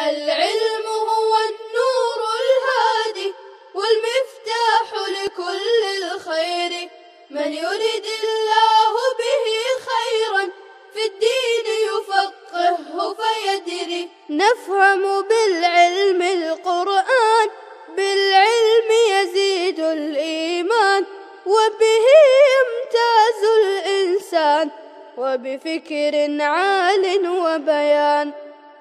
العلم هو النور الهادي والمفتاح لكل الخير، من يرد الله به خيرا في الدين يفقهه فيدري. نفهم بالعلم القرآن، بالعلم يزيد الإيمان، وبه يمتاز الإنسان، وبفكر عال وبيان.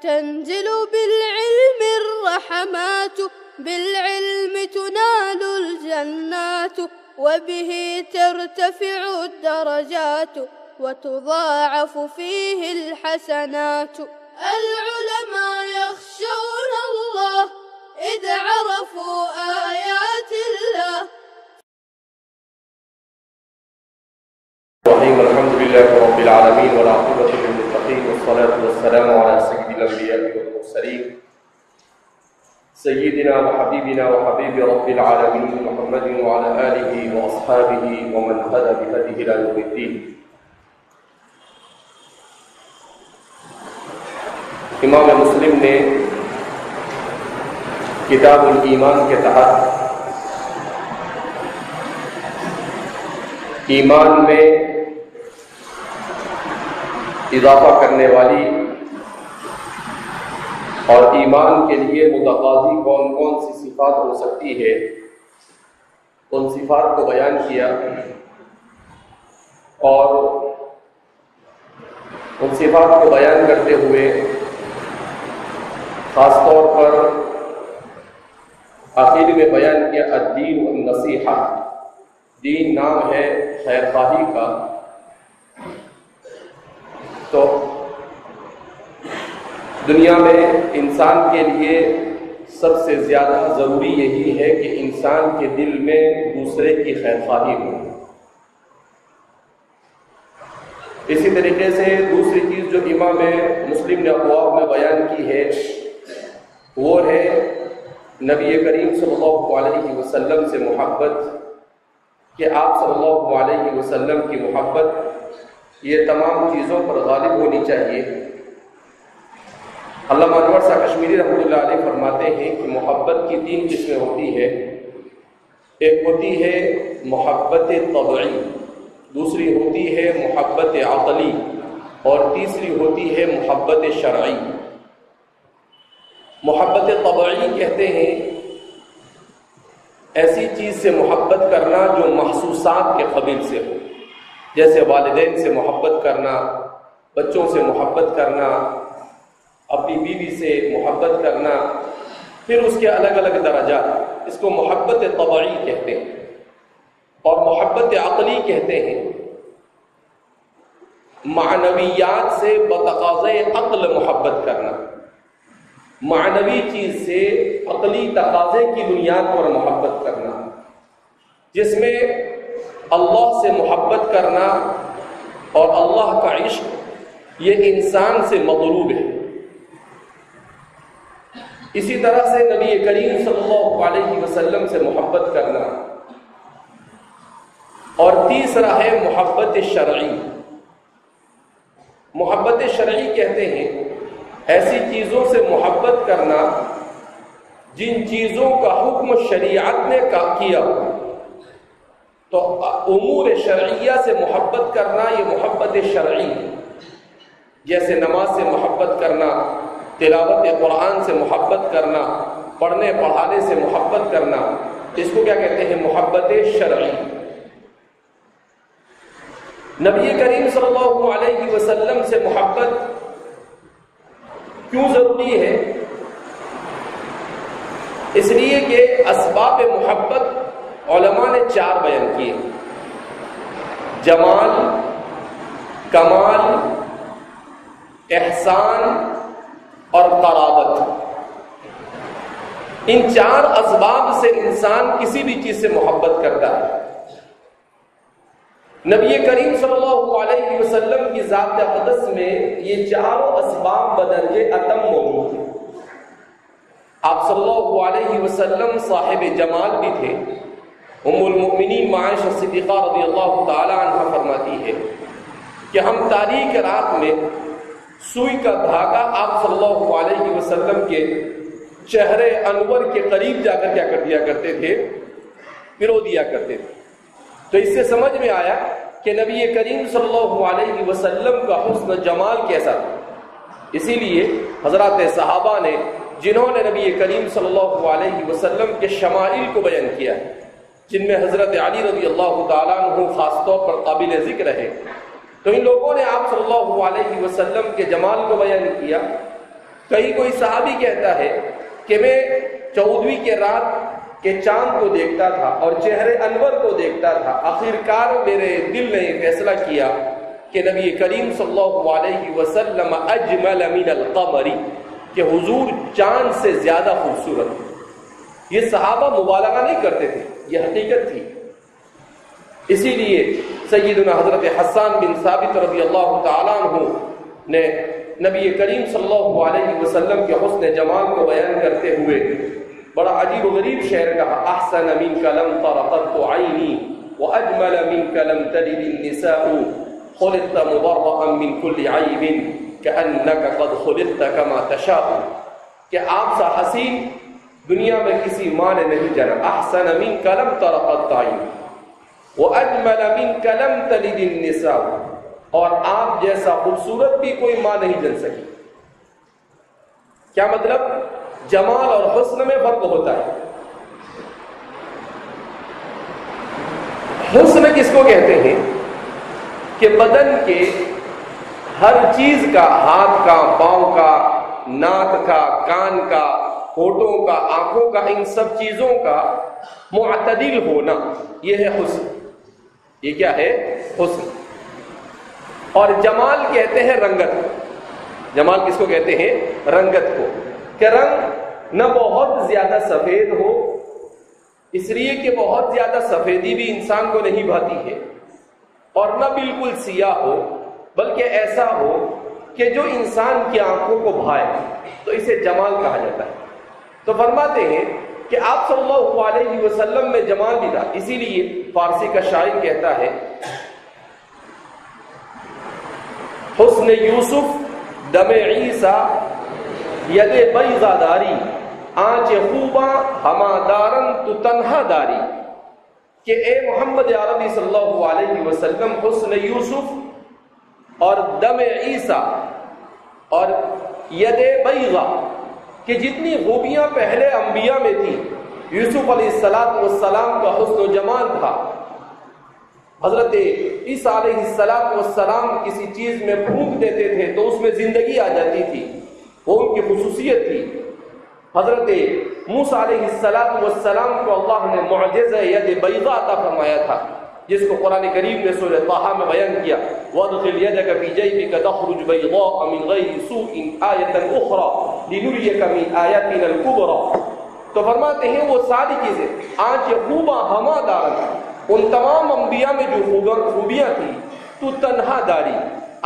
تنزل بالعلم الرحمات، بالعلم تنال الجنات، وبه ترتفع الدرجات، وتضاعف فيه الحسنات. العلماء يخشون الله إذ عرفوا آيات الله. الحمد لله رب العالمين والعاقبة للمتقين والصلاة والسلام على سيد الأنبياء والمرسلين سيدنا وحبيبنا وحبيب رب العالمين محمد وعلى آله وأصحابه ومن هدى بهديه إلى يوم الدين. امام مسلم نے کتاب الایمان کے تحت ایمان میں اضافہ کرنے والی اور ایمان کے لیے متقاضی کون کون سی صفات ہو سکتی ہے ان صفات کو بیان کیا، اور ان صفات کو بیان کرتے ہوئے خاص طور پر آخر میں بیان کیا الدین والنصیحہ، دین نام ہے خیر خواہی کا. تو دنیا میں انسان کے لیے سب سے زیادہ ضروری یہی ہے کہ انسان کے دل میں دوسرے کی خیر خواہی ہو. اسی طریقے سے دوسری چیز جو امام مسلم نے ابواب میں بیان کی ہے وہ ہے نبی کریم صلی اللہ علیہ وسلم سے محبت، کہ آپ صلی اللہ علیہ وسلم کی محبت یہ تمام چیزوں پر غالب ہونی چاہیے. علامہ انور شاہ کشمیری رحمۃ اللہ علیہ فرماتے ہیں کہ محبت کی 3 قسمیں ہوتی ہے. ایک ہوتی ہے محبت طبعی، دوسری ہوتی ہے محبت عقلی، اور تیسری ہوتی ہے محبت شرعی. محبت طبعی کہتے ہیں ایسی چیز سے محبت کرنا جو محسوسات کے قبیل سے ہو، جیسے والدین سے محبت کرنا، بچوں سے محبت کرنا، اپنی بیوی سے محبت کرنا، پھر اس کے الگ الگ درجات. اس کو محبت طبعی کہتے ہیں. اور محبت عقلی کہتے ہیں معنویات سے بتقاضۂ عقل محبت کرنا، معنوی چیز سے عقلی تقاضے کی بنیاد پر محبت کرنا، جس میں اللہ سے محبت کرنا اور اللہ کا عشق یہ انسان سے مطلوب ہے. اسی طرح سے نبی کریم صلی اللہ علیہ وسلم سے محبت کرنا. اور تیسرا ہے محبت شرعی. محبت شرعی کہتے ہیں ایسی چیزوں سے محبت کرنا جن چیزوں کا حکم شریعت نے کیا. تو امور شرعیہ سے محبت کرنا یہ محبت شرعی ہے. جیسے نماز سے محبت کرنا، تلاوت قرآن سے محبت کرنا، پڑھنے پڑھانے سے محبت کرنا، اس کو کیا کہتے ہیں؟ محبت شرعی. نبی کریم صلی اللہ علیہ وسلم سے محبت کیوں ضروری ہے؟ اس لیے کہ اسباب محبت علماء نے 4 بیان کیے: جمال، کمال، احسان اور قرابت. ان 4 اسباب سے انسان کسی بھی چیز سے محبت کرتا ہے. نبی کریم صلی اللہ علیہ وسلم کی ذات اقدس میں یہ 4 اسباب بدرجہ اتم موجود ہیں. آپ صلی اللہ علیہ وسلم صاحب جمال بھی تھے. ام المؤمنین عائشہ صدیقہ رضی اللہ تعالی عنہ فرماتی ہے کہ ہم تاریک رات میں سوئی کا دھاگا آپ صلی اللہ علیہ وسلم کے چہرے انور کے قریب جا کر کیا کر دیا کرتے تھے؟ پرو دیا کرتے تھے. تو اس سے سمجھ میں آیا کہ نبی کریم صلی اللہ علیہ وسلم کا حسن جمال کیسا تھا. اسی لیے حضرات صحابہ نے جنہوں نے نبی کریم صلی اللہ علیہ وسلم کے شمائل کو بیان کیا ہے، جن میں حضرت علی رضی اللہ تعالیٰ عنہ خاص طور پر قابل ذکر ہے، تو ان لوگوں نے آپ صلی اللہ علیہ وسلم کے جمال کو بیان کیا. کوئی صحابی کہتا ہے کہ میں 14ویں کے رات کے چاند کو دیکھتا تھا اور چہرے انور کو دیکھتا تھا. آخرکار میرے دل نے یہ فیصلہ کیا کہ نبی کریم صلی اللہ علیہ وسلم اجمل من القمر، کہ حضور چاند سے زیادہ خوبصورت. یہ صحابہ مبالغہ نہیں کرتے تھے، یہ حقیقت تھی. اسی لیے سیدنا حضرت حسان بن ثابت رضی اللہ تعالیٰ عنہ نے نبی کریم صلی اللہ علیہ وسلم کے حسن جمال کو بیان کرتے ہوئے بڑا عجیب و غریب شعر کہا: احسن منک لم تر قط عینی واجمل منک لم تلد النساء خلقت مبرأ من كل عیب كأنك قد خلقت كما تشاء. کہ آپ سا حسین دنیا میں کسی ماں نے نہیں جنا. احسن منک لم تر قط عینی وَأَجْمَلَ مِنْكَ لَمْ تَلِدِ النِّسَاءُ، اور آپ جیسا خوبصورت بھی کوئی ماں نہیں جن سکی. کیا مطلب؟ جمال اور حسن میں فرق ہوتا ہے. حسن کس کو کہتے ہیں؟ کہ بدن کے ہر چیز کا، ہاتھ کا، پاؤں کا، ناک کا، کان کا، ہونٹوں کا، آنکھوں کا، ان سب چیزوں کا معتدل ہونا، یہ ہے حسن. یہ کیا ہے؟ حسن. اور جمال کہتے ہیں رنگت. جمال کس کو کہتے ہیں؟ رنگت کو. کہ رنگ نہ بہت زیادہ سفید ہو، اس لیے کہ بہت زیادہ سفیدی بھی انسان کو نہیں بھاتی ہے، اور نہ بالکل سیاہ ہو، بلکہ ایسا ہو کہ جو انسان کی آنکھوں کو بھائے، تو اسے جمال کہا جاتا ہے. تو فرماتے ہیں کہ آپ صلی اللہ علیہ وسلم میں جمال بھی تھا. اسی لیے فارسی کا شاعر کہتا ہے: حسن یوسف دم عیسیٰ ید بیضا داری آنچ خوباں ہما دارن تو تنہا داری. کہ اے محمد عربی صلی اللہ علیہ وسلم، حسن یوسف اور دم عیسیٰ اور ید بیضا، کہ جتنی خوبیاں پہلے انبیاء میں تھی، یوسف علیہ السلام کا حسن و جمال تھا. حضرت عیسیٰ علیہ السلام کسی چیز میں پھونک دیتے تھے تو اس میں زندگی آ جاتی تھی، وہ ان کی خصوصیت تھی. حضرت موسیٰ علیہ السلام کو اللہ نے معجزہ ید بیضا عطا فرمایا تھا، جس کو قرآن کریم نے سورہ طٰہٰ میں بیان کیا: وَادْخِلْ يَدَكَ فِي جَيْبِكَ تَخْرُجْ بَيْضَاءَ مِنْ غَيْرِ سُوءٍ آیَةً أُخْرَى لِنُرِيَكَ مِنْ آیَاتِنَا الْكُبْرَى. تو فرماتے ہیں وہ ساری چیزیں آنچ خوباں ہما دارن، ان تمام انبیاء میں جو خوبیاں تھیں، تو تنہا داری،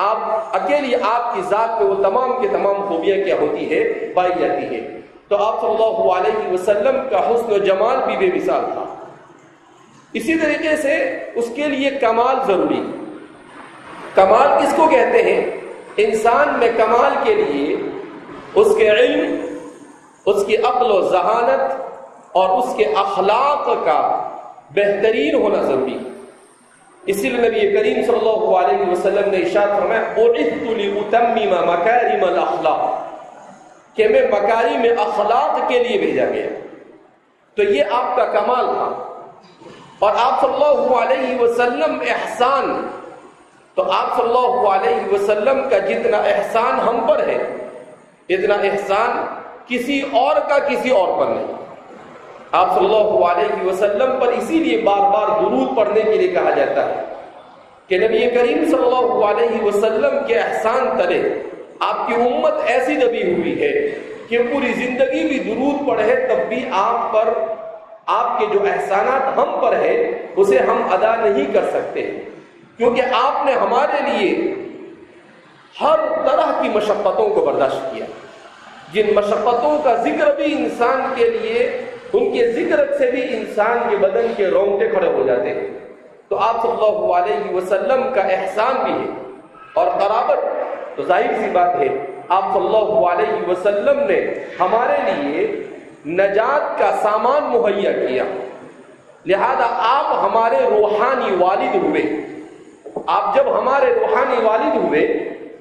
آپ اکیلی، آپ کی ذات میں وہ تمام کے تمام خوبیاں کیا ہوتی ہے؟ پائی جاتی ہے. تو آپ صلی اللہ علیہ وسلم کا حسن و جمال بھی بے مثال تھا. اسی طریقے سے اس کے لیے کمال ضروری. کمال کس کو کہتے ہیں؟ انسان میں کمال کے لیے اس کے علم، اس کی عقل و ذہانت اور اس کے اخلاق کا بہترین ہونا ضروری. اسی لیے نبی کریم صلی اللہ علیہ وسلم نے ارشاد فرمایا: بعثت لأتمم مکارم الاخلاق، کہ میں مکارم اخلاق کے لیے بھیجا گیا. تو یہ آپ کا کمال تھا. اور آپ صلی اللہ علیہ وسلم احسان، تو آپ صلی اللہ علیہ وسلم کا جتنا احسان ہم پر ہے، اتنا احسان کسی اور کا کسی اور پر نہیں. آپ صلی اللہ علیہ وسلم پر اسی لیے بار بار درود پڑھنے کے لیے کہا جاتا ہے کہ نبی کریم صلی اللہ علیہ وسلم کے احسان تلے آپ کی امت ایسی دبی ہوئی ہے کہ پوری زندگی بھی درود پڑھے تب بھی آپ پر، آپ کے جو احسانات ہم پر ہے اسے ہم ادا نہیں کر سکتے، کیونکہ آپ نے ہمارے لیے ہر طرح کی مشقتوں کو برداشت کیا، جن مشقتوں کا ذکر بھی انسان کے لیے، ان کے ذکر سے بھی انسان کے بدن کے رونگٹے کھڑے ہو جاتے ہیں. تو آپ صلی اللہ علیہ وسلم کا احسان بھی ہے اور قرابت. تو ظاہر سی بات ہے آپ صلی اللہ علیہ وسلم نے ہمارے لیے نجات کا سامان مہیا کیا، لہذا آپ ہمارے روحانی والد ہوئے۔ آپ جب ہمارے روحانی والد ہوئے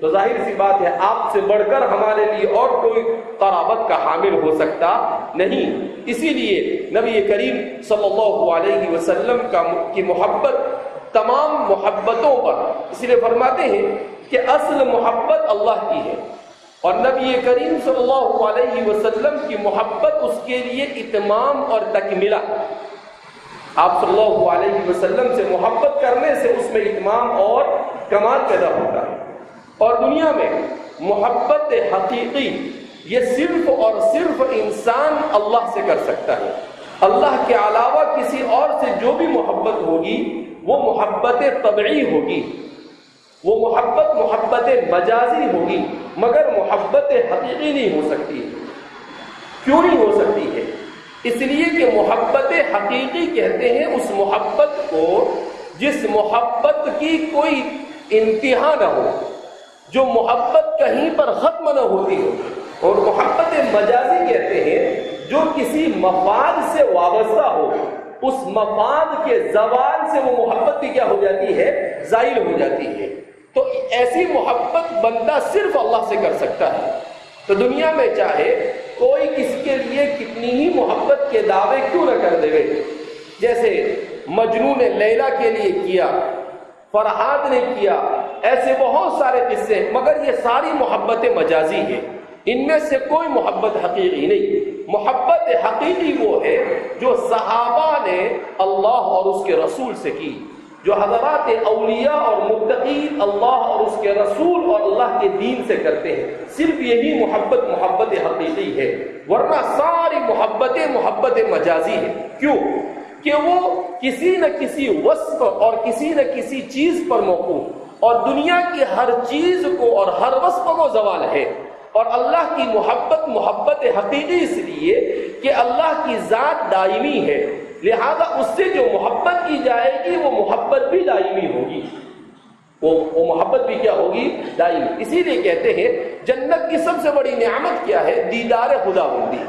تو ظاہر سی بات ہے آپ سے بڑھ کر ہمارے لیے اور کوئی قرابت کا حامل ہو سکتا نہیں۔ اسی لیے نبی کریم صلی اللہ علیہ وسلم کی محبت تمام محبتوں پر، اس لیے فرماتے ہیں کہ اصل محبت اللہ کی ہے، اور نبی کریم صلی اللہ علیہ وسلم کی محبت اس کے لیے اتمام اور تکملہ۔ آپ صلی اللہ علیہ وسلم سے محبت کرنے سے اس میں اتمام اور کمال پیدا ہوتا ہے۔ اور دنیا میں محبت حقیقی یہ صرف اور صرف انسان اللہ سے کر سکتا ہے۔ اللہ کے علاوہ کسی اور سے جو بھی محبت ہوگی وہ محبت طبعی ہوگی، وہ محبت مجازی ہوگی، مگر محبت حقیقی نہیں ہو سکتی۔ کیوں نہیں ہو سکتی ہے؟ اس لیے کہ محبت حقیقی کہتے ہیں اس محبت کو جس محبت کی کوئی انتہا نہ ہو، جو محبت کہیں پر ختم نہ ہوتی ہو، اور محبت مجازی کہتے ہیں جو کسی مفاد سے وابستہ ہو، اس مفاد کے زوال سے وہ محبت کی کیا ہو جاتی ہے؟ زائل ہو جاتی ہے۔ تو ایسی محبت بندہ صرف اللہ سے کر سکتا ہے۔ تو دنیا میں چاہے کوئی کسی کے لیے کتنی ہی محبت کے دعوے کیوں نہ کر دے، جیسے مجنوں نے لیلا کے لیے کیا، فرحاد نے کیا، ایسے بہت سارے قصے، مگر یہ ساری محبتیں مجازی ہیں، ان میں سے کوئی محبت حقیقی نہیں۔ محبت حقیقی وہ ہے جو صحابہ نے اللہ اور اس کے رسول سے کی، جو حضرات اولیاء اور متقین اللہ اور اس کے رسول اور اللہ کے دین سے کرتے ہیں، صرف یہی محبت حقیقی ہے، ورنہ ساری محبت مجازی ہے۔ کیوں؟ کہ وہ کسی نہ کسی وصف اور کسی نہ کسی چیز پر موقوف، اور دنیا کی ہر چیز کو اور ہر وصف کو زوال ہے، اور اللہ کی محبت حقیقی اس لیے کہ اللہ کی ذات دائمی ہے، لہذا اس سے جو محبت کی جائے گی وہ محبت بھی دائمی ہوگی، وہ محبت بھی کیا ہوگی؟ دائمی۔ اسی لیے کہتے ہیں جنت کی سب سے بڑی نعمت کیا ہے؟ دیدار خداوندی۔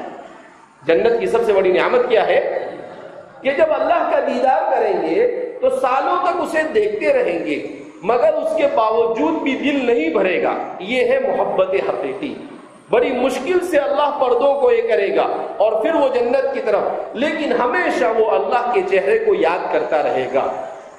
جنت کی سب سے بڑی نعمت کیا ہے؟ کہ جب اللہ کا دیدار کریں گے تو سالوں تک اسے دیکھتے رہیں گے، مگر اس کے باوجود بھی دل نہیں بھرے گا۔ یہ ہے محبت حقیقی۔ بڑی مشکل سے اللہ پردوں کو یہ کرے گا اور پھر وہ جنت کی طرف، لیکن ہمیشہ وہ اللہ کے چہرے کو یاد کرتا رہے گا،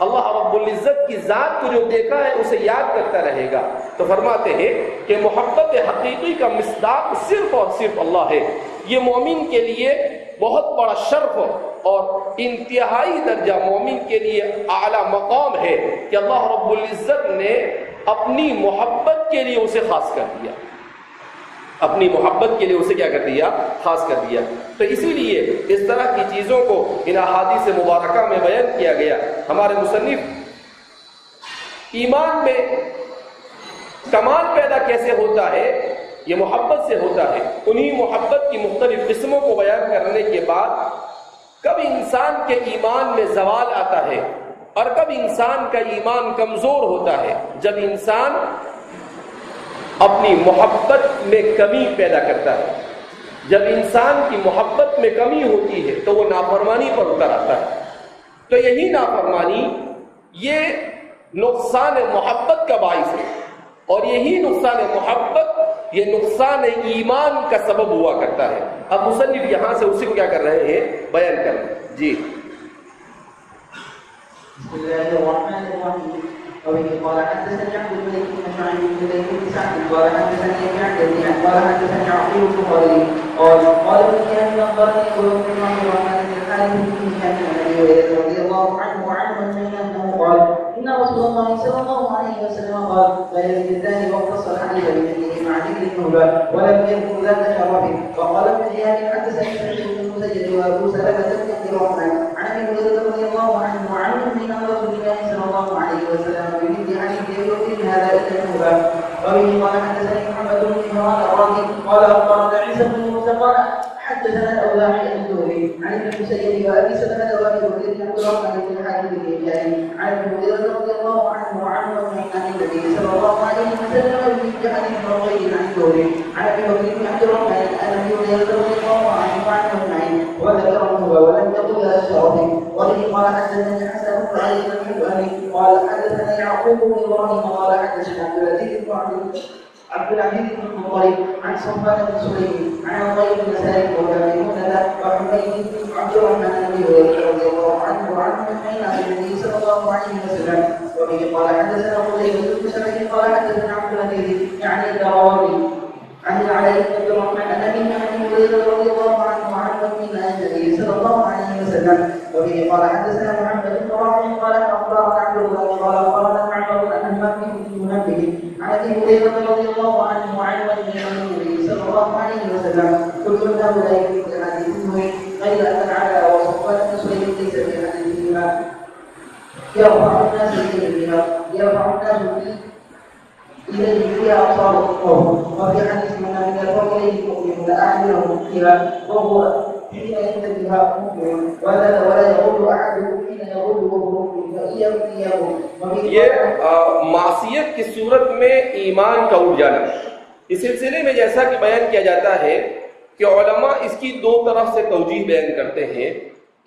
اللہ رب العزت کی ذات کو جو دیکھا ہے اسے یاد کرتا رہے گا۔ تو فرماتے ہیں کہ محبت حقیقی کا مصداق صرف اور صرف اللہ ہے۔ یہ مومن کے لیے بہت بڑا شرف اور انتہائی درجہ، مومن کے لیے اعلیٰ مقام ہے کہ اللہ رب العزت نے اپنی محبت کے لیے اسے خاص کر دیا، اپنی محبت کے لیے اسے کیا کر دیا؟ خاص کر دیا۔ تو اسی لیے اس طرح کی چیزوں کو ان احادیث مبارکہ میں بیان کیا گیا۔ ہمارے مصنف ایمان میں کمال پیدا کیسے ہوتا ہے؟ یہ محبت سے ہوتا ہے۔ انہی محبت کی مختلف قسموں کو بیان کرنے کے بعد کب انسان کے ایمان میں زوال آتا ہے اور کب انسان کا ایمان کمزور ہوتا ہے؟ جب انسان اپنی محبت میں کمی پیدا کرتا ہے، جب انسان کی محبت میں کمی ہوتی ہے تو وہ نافرمانی پر اتر آتا ہے۔ تو یہی نافرمانی یہ نقصان محبت کا باعث ہے، اور یہی نقصان محبت یہ نقصان ایمان کا سبب ہوا کرتا ہے۔ اب مصنف یہاں سے اسی کو کیا کر رہے ہیں؟ بیان کر رہے ہیں۔ جی بسم اللہ الرحمن الرحیم۔ قال حدثني عبد الملك بن شعيب بن زيد بن سعد قال حدثني ابن عبد قال حدثني عقيل البخاري قال ابن شهاب اخبرني ابو بن عبد الرحمن بن الحارث بن هشام بن ابي هريره رضي الله عنه وعنه انه قال ان رسول الله صلى الله عليه وسلم قال لا يزيد الثاني واقتص الحديث بمثله مع ذكر النهبه ولم يذكر ذات شرف. وقال ابن شهاب حدثني سعيد بن المسيب وابو سلمه بن عبد الرحمن عن ابي هريره رضي الله عنه وعنه من رسول الله صلى الله عليه وسلم بمثل حديث يوم هذا الى النهبه. وبه قال حدثني محمد بن مهران الرازي قال اخبرنا عيسى بن موسى قال حدثنا الأوزاعي الزهري عن ابن المسيب وأبي سلمة وأبي هريرة عبد الرحمن بن الحارث الهلالي عن ابي هريرة رضي الله عنه وعنه عن النبي صلى الله عليه وسلم في حديث مرتين عن الزهري عن ابي هريرة بن عبد الرحمن أن ابي هريرة رضي الله عنه وعنه أجمعين وذكره هو ولم يقل لا الشرطي وبه قال حدثني حسن بن علي بن الحلواني قال حدثنا يعقوب بن إبراهيم قال حدثنا عبد العزيز بن عبد العزيز بن المطلب عن صفوان بن سليم عن عطية بن سالم وميمونة وحميد بن عبد الرحمن بن هريرة رضي الله عنه وعنه أجمعين عن النبي صلى الله عليه وسلم وبه قال حدثنا قتيبة بن سعيد قال حدثنا عبد العزيز يعني الدراوي عن العلاء بن عبد الرحمن عن ابي هريرة رضي الله عنه وعنه من النبي صلى الله عليه وسلم وبه قال حدثنا محمد بن رافع قال اخبرنا عبد الله قال اخبرنا معمر ان همام بن منبه عن ابي هريرة رضي الله عنه وعنه من النبي صلى الله عليه وسلم كل هؤلاء في حديثه غير ان العلاء وصفوان بن سليم ليس في حديثهما يرفع الناس إليه فيها أبصار القوم وفي حديث من يرفع إليه المؤمن أعينهم فيها وهو حين ينتبه مؤمن ولا يغل أحدهم حين يغل وهو مؤمن فإياكم یہ معصیت کی صورت میں ایمان کا اٹھ جانا. اس سلسلے میں جیسا کہ بیان کیا جاتا ہے کہ علماء اس کی دو طرف سے توجیہ بیان کرتے ہیں.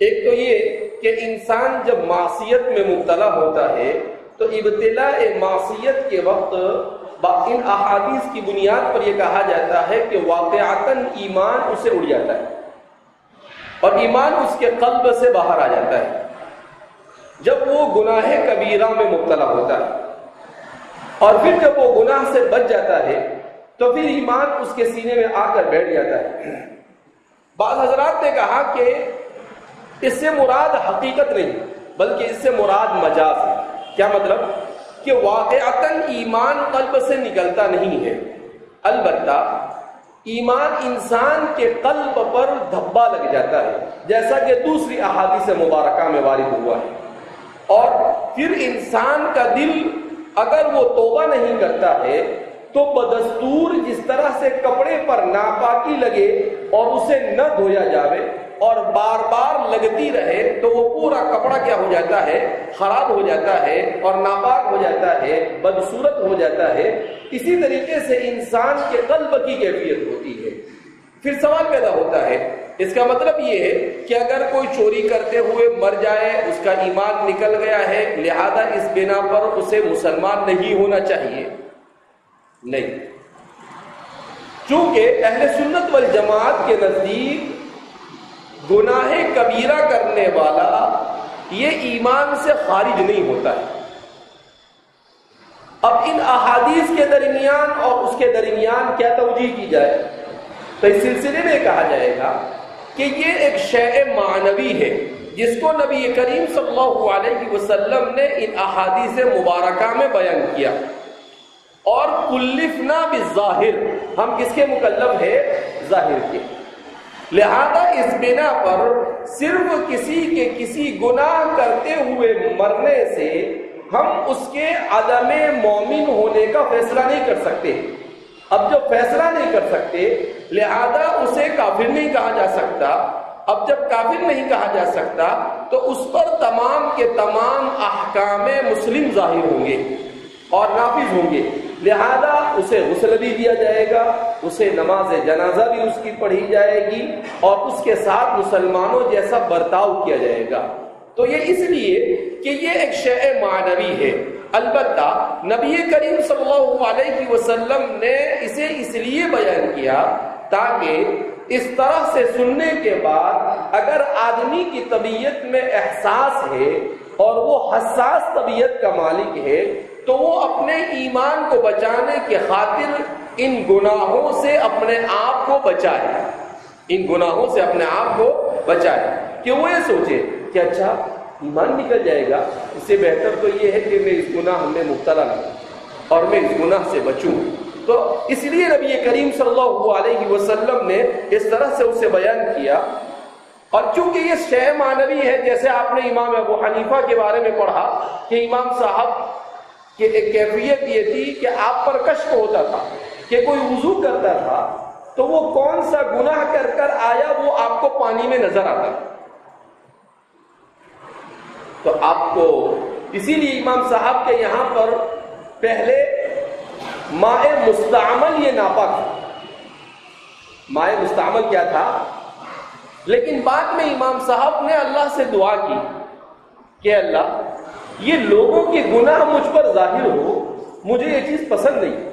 ایک تو یہ کہ انسان جب معصیت میں مبتلا ہوتا ہے تو ابتلاء معصیت کے وقت ان احادیث کی بنیاد پر یہ کہا جاتا ہے کہ واقعتاً ایمان اسے اڑ جاتا ہے اور ایمان اس کے قلب سے باہر آ جاتا ہے جب وہ گناہ کبیرہ میں مبتلا ہوتا ہے. اور پھر جب وہ گناہ سے بچ جاتا ہے تو پھر ایمان اس کے سینے میں آ کر بیٹھ جاتا ہے. بعض حضرات نے کہا کہ اس سے مراد حقیقت نہیں بلکہ اس سے مراد مجاز ہے. کیا مطلب؟ کہ واقعتاً ایمان قلب سے نکلتا نہیں ہے، البتہ ایمان انسان کے قلب پر دھبا لگ جاتا ہے جیسا کہ دوسری احادیث مبارکہ میں وارد ہوا ہے. اور پھر انسان کا دل اگر وہ توبہ نہیں کرتا ہے تو بدستور جس طرح سے کپڑے پر ناپاکی لگے اور اسے نہ دھویا جاوے اور بار بار لگتی رہے تو وہ پورا کپڑا کیا ہو جاتا ہے؟ خراب ہو جاتا ہے اور ناپاک ہو جاتا ہے، بدصورت ہو جاتا ہے. اسی طریقے سے انسان کے قلب کی کیفیت ہوتی ہے. پھر سوال پیدا ہوتا ہے، اس کا مطلب یہ ہے کہ اگر کوئی چوری کرتے ہوئے مر جائے اس کا ایمان نکل گیا ہے لہذا اس بنا پر اسے مسلمان نہیں ہونا چاہیے؟ نہیں، چونکہ اہل سنت والجماعت کے نزدیک گناہ کبیرہ کرنے والا یہ ایمان سے خارج نہیں ہوتا ہے. اب ان احادیث کے درمیان اور اس کے درمیان کیا توجیہ کی جائے تو اس سلسلے میں کہا جائے گا کہ یہ ایک شیء معنوی ہے جس کو نبی کریم صلی اللہ علیہ وسلم نے ان احادیث مبارکہ میں بیان کیا. اور کلفنا بالظاہر، ہم کس کے مکلف ہیں؟ ظاہر کے. لہذا اس بنا پر صرف کسی کے کسی گناہ کرتے ہوئے مرنے سے ہم اس کے عدم مومن ہونے کا فیصلہ نہیں کر سکتے. اب جب فیصلہ نہیں کر سکتے لہذا اسے کافر نہیں کہا جا سکتا. اب جب کافر نہیں کہا جا سکتا تو اس پر تمام کے تمام احکام مسلم ظاہر ہوں گے اور نافذ ہوں گے. لہذا اسے غسل بھی دیا جائے گا، اسے نماز جنازہ بھی اس کی پڑھی جائے گی اور اس کے ساتھ مسلمانوں جیسا برتاؤ کیا جائے گا. تو یہ اس لیے کہ یہ ایک شیء معنوی ہے. البتہ نبی کریم صلی اللہ علیہ وسلم نے اسے اس لیے بیان کیا تاکہ اس طرح سے سننے کے بعد اگر آدمی کی طبیعت میں احساس ہے اور وہ حساس طبیعت کا مالک ہے تو وہ اپنے ایمان کو بچانے کی خاطر ان گناہوں سے اپنے آپ کو بچائے، ان گناہوں سے اپنے آپ کو بچائے. کہ وہ یہ سوچے کہ اچھا ایمان نکل جائے گا، اس سے بہتر تو یہ ہے کہ میں اس گناہ میں مبتلا نہ ہوں اور میں اس گناہ سے بچوں. تو اس لیے نبی کریم صلی اللہ علیہ وسلم نے اس طرح سے اسے بیان کیا. اور چونکہ یہ شیء معنوی ہے، جیسے آپ نے امام ابو حنیفہ کے بارے میں پڑھا کہ امام صاحب کہ ایک کیفیت یہ تھی کہ آپ پر کشف ہوتا تھا کہ کوئی وضو کرتا تھا تو وہ کون سا گناہ کر کر آیا وہ آپ کو پانی میں نظر آتا ہے. تو آپ کو اسی لیے امام صاحب کے یہاں پر پہلے ماء مستعمل یہ ناپاک تھا. ماء مستعمل کیا تھا؟ لیکن بعد میں امام صاحب نے اللہ سے دعا کی کہ اللہ یہ لوگوں کے گناہ مجھ پر ظاہر ہو، مجھے یہ چیز پسند نہیں.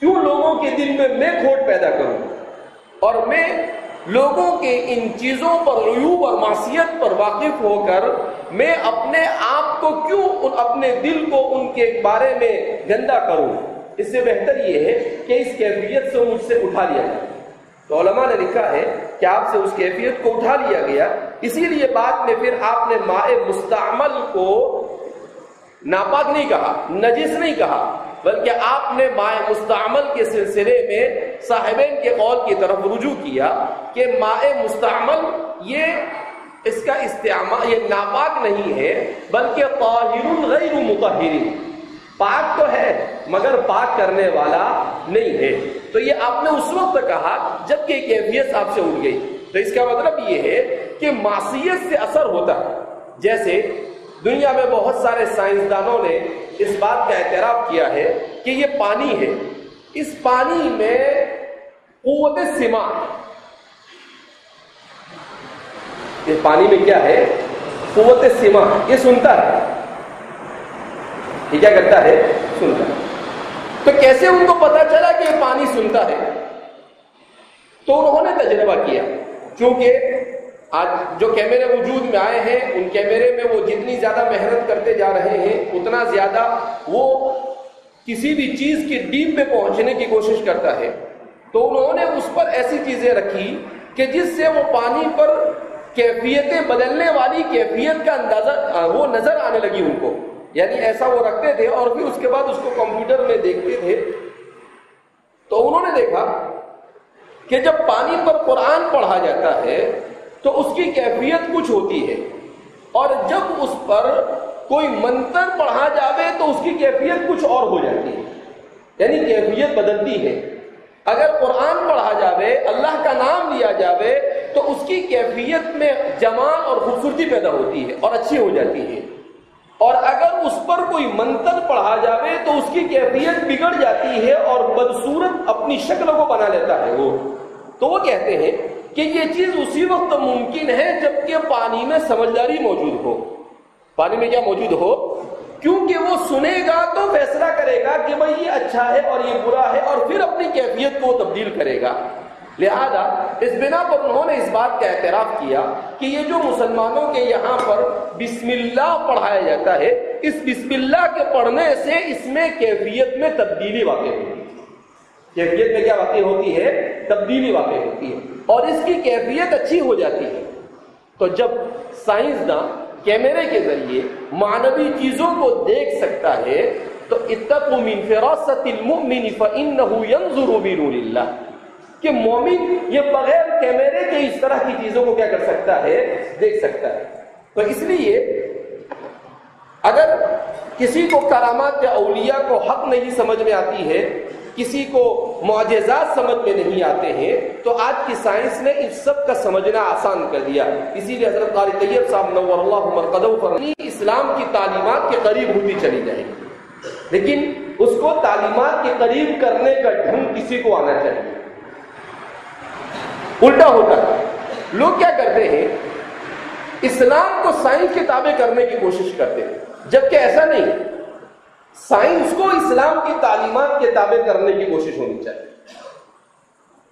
کیوں لوگوں کے دل میں کھوٹ پیدا کروں اور میں لوگوں کے ان چیزوں پر عیوب اور معصیت پر واقف ہو کر میں اپنے آپ کو کیوں اپنے دل کو ان کے بارے میں گندا کروں. اس سے بہتر یہ ہے کہ اس کیفیت سے مجھ سے اٹھا لیا جائے. تو علماء نے لکھا ہے کہ آپ سے اس کیفیت کو اٹھا لیا گیا. اسی لیے بعد میں پھر آپ نے ماء مستعمل کو ناپاک نہیں کہا، نجس نہیں کہا، بلکہ آپ نے ماء مستعمل کے سلسلے میں صاحبین کے قول کی طرف رجوع کیا کہ ماء مستعمل یہ اس کا استعمال یہ ناپاک نہیں ہے بلکہ طاہر غیر مطہر، پاک تو ہے مگر پاک کرنے والا نہیں ہے. تو یہ آپ نے اس وقت کہا جب کہ کیفیت آپ سے اٹھ گئی. تو اس کا مطلب یہ ہے کہ معصیت سے اثر ہوتا ہے. جیسے دنیا میں بہت سارے سائنسدانوں نے اس بات کا اعتراف کیا ہے کہ یہ پانی ہے، اس پانی میں قوت سماع، یہ پانی میں کیا ہے؟ قوت سماع. یہ سنتا ہے، یہ کیا کرتا ہے؟ سنتا ہے. تو کیسے ان کو پتا چلا کہ یہ پانی سنتا ہے؟ تو انہوں نے تجربہ کیا. کیونکہ آج جو کیمرے وجود میں آئے ہیں ان کیمرے میں وہ جتنی زیادہ محنت کرتے جا رہے ہیں اتنا زیادہ وہ کسی بھی چیز کے ڈیپ میں پہنچنے کی کوشش کرتا ہے. تو انہوں نے اس پر ایسی چیزیں رکھی کہ جس سے وہ پانی پر کیفیتیں بدلنے والی کیفیت کا اندازہ وہ نظر آنے لگی ان کو. یعنی ایسا وہ رکھتے تھے اور پھر اس کے بعد اس کو کمپیوٹر میں دیکھتے تھے. تو انہوں نے دیکھا کہ جب پانی پر قرآن پڑھا جاتا ہے تو اس کی کیفیت کچھ ہوتی ہے، اور جب اس پر کوئی منتر پڑھا جاوے تو اس کی کیفیت کچھ اور ہو جاتی ہے. یعنی کیفیت بدلتی ہے. اگر قرآن پڑھا جاوے، اللہ کا نام لیا جاوے تو اس کی کیفیت میں جمال اور خوبصورتی پیدا ہوتی ہے اور اچھی ہو جاتی ہے. اور اگر اس پر کوئی منتر پڑھا جاوے تو اس کی کیفیت بگڑ جاتی ہے اور بدصورت اپنی شکل کو بنا لیتا ہے وہ. تو وہ کہتے ہیں کہ یہ چیز اسی وقت ممکن ہے جبکہ پانی میں سمجھداری موجود ہو. پانی میں کیا موجود ہو؟ کیونکہ وہ سنے گا تو فیصلہ کرے گا کہ بھئی یہ اچھا ہے اور یہ برا ہے اور پھر اپنی کیفیت کو تبدیل کرے گا. لہذا اس بنا پر انہوں نے اس بات کا اعتراف کیا کہ یہ جو مسلمانوں کے یہاں پر بسم اللہ پڑھایا جاتا ہے، اس بسم اللہ کے پڑھنے سے اس میں کیفیت میں تبدیلی واقع ہوتی ہے. کیفیت میں کیا واقع ہوتی ہے؟ تبدیلی واقع ہوتی ہے اور اس کی کیفیت اچھی ہو جاتی ہے. تو جب سائنسداں کیمرے کے ذریعے معنوی چیزوں کو دیکھ سکتا ہے تو اتقوا من فراست المؤمن فإنه ينظر بنور اللہ، کہ مومن یہ بغیر کیمرے کے اس طرح کی چیزوں کو کیا کر سکتا ہے؟ دیکھ سکتا ہے. تو اس لیے اگر کسی کو کرامات یا اولیاء کو حق نہیں سمجھ میں آتی ہے، کسی کو معجزات سمجھ میں نہیں آتے ہیں، تو آج کی سائنس نے اس سب کا سمجھنا آسان کر دیا. اسی لیے حضرت قاری طیب صاحب نور اللہ مرقدہ فرماتے ہیں اسلام کی تعلیمات کے قریب ہوتی چلی جائے گی، لیکن اس کو تعلیمات کے قریب کرنے کا ڈھنگ کسی کو آنا چاہیے. الٹا ہوتا ہے. لوگ کیا کرتے ہیں؟ اسلام کو سائنس کے تابع کرنے کی کوشش کرتے ہیں، جبکہ ایسا نہیں. سائنس کو اسلام کی تعلیمات کے تابع کرنے کی کوشش ہونی چاہیے.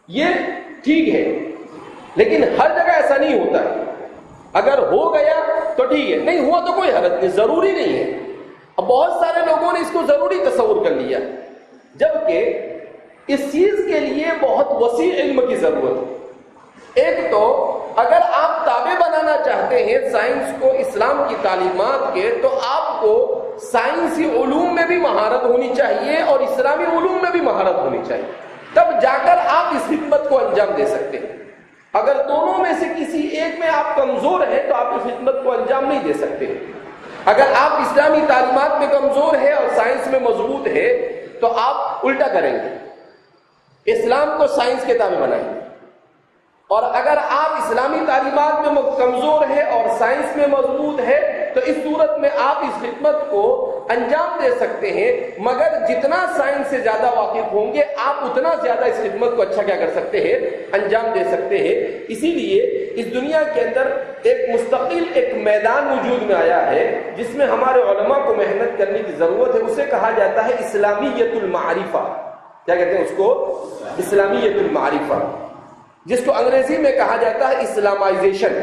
یہ ٹھیک ہے لیکن ہر جگہ ایسا نہیں ہوتا ہے. اگر ہو گیا تو ٹھیک ہے، نہیں ہوا تو کوئی حرج نہیں، ضروری نہیں ہے. اب بہت سارے لوگوں نے اس کو ضروری تصور کر لیا، جبکہ اس چیز کے لیے بہت وسیع علم کی ضرورت ہے. ایک تو اگر آپ تابع بنانا چاہتے ہیں سائنس کو اسلام کی تعلیمات کے، تو آپ کو سائنسی علوم میں بھی مہارت ہونی چاہیے اور اسلامی علوم میں بھی مہارت ہونی چاہیے، تب جا کر آپ اس خدمت کو انجام دے سکتے ہیں. اگر دونوں میں سے کسی ایک میں آپ کمزور ہیں تو آپ اس خدمت کو انجام نہیں دے سکتے. اگر آپ اسلامی تعلیمات میں کمزور ہیں اور سائنس میں مضبوط ہے تو آپ الٹا کریں گے. اسلام کو سائنس کتابیں بنائیں، اور اگر آپ اسلامی تعلیمات میں کمزور ہیں اور سائنس میں مضبوط ہے تو اس صورت میں آپ اس خدمت کو انجام دے سکتے ہیں، مگر جتنا سائنس سے زیادہ واقف ہوں گے آپ اتنا زیادہ اس خدمت کو اچھا کیا کر سکتے ہیں، انجام دے سکتے ہیں۔ اسی لیے اس دنیا کے اندر ایک مستقل ایک میدان وجود میں آیا ہے جس میں ہمارے علماء کو محنت کرنے کی ضرورت ہے، اسے کہا جاتا ہے اسلامیت المعرفہ۔ کیا کہتے ہیں اس کو؟ اسلامیت المعرفہ، جس کو انگریزی میں کہا جاتا ہے اسلامائزیشن۔